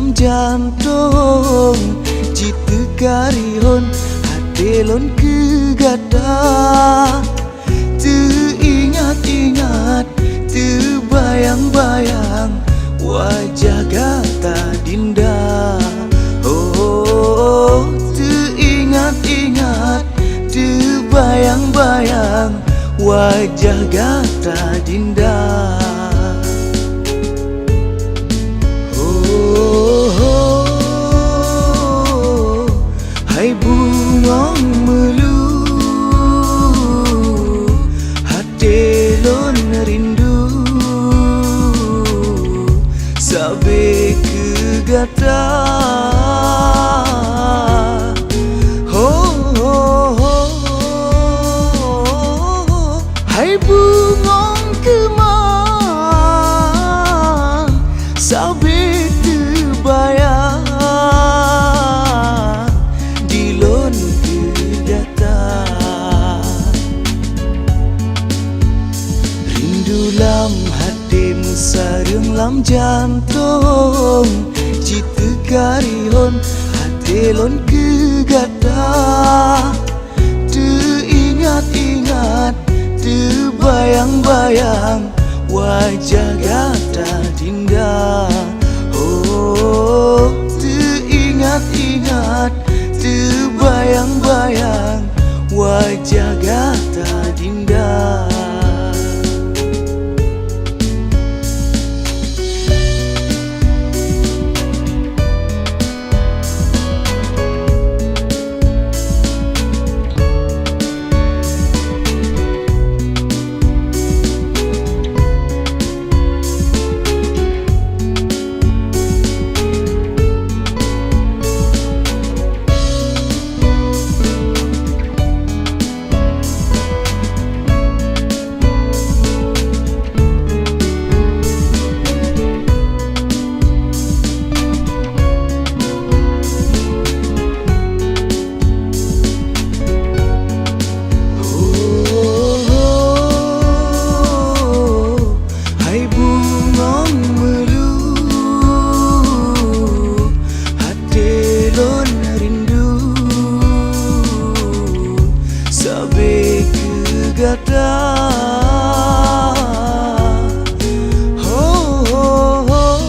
lam jantung jitu karihon hatelon kegata teringat-ingat terbayang-bayang wajah gata dinda. Oh, teringat-ingat terbayang-bayang wajah gata dinda. Hai bungong melu hatelon rindu sabe kegata. Hai bungong kemang sabe terbayang dilon kegata. Rindu lam hati sarung lam jantung jitu karihon hatelon kegata teringat-ingat terbayang-bayang wajah gata dinda. Oh, teringat-ingat terbayang-bayang wajah gata dinda. Gata. Oh, oh, oh.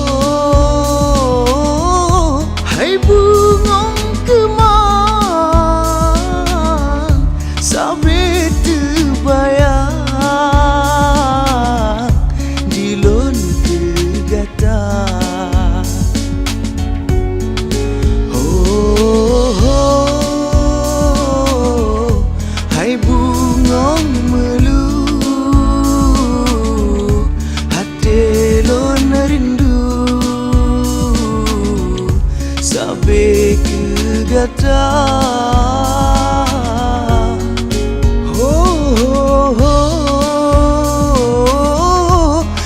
Hai bungong kemang sabe terbayang dilon kegata. Oh, oh. Hai bungong melu hatelon rindu sabe kegata. Oh, oh, oh.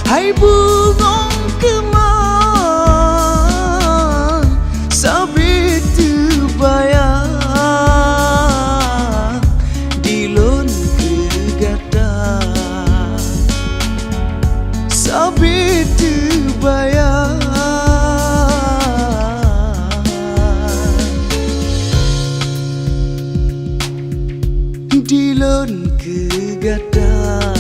Hai bungong kemang sabe terbayang dilon kegata sabe terbayang dilon kegata.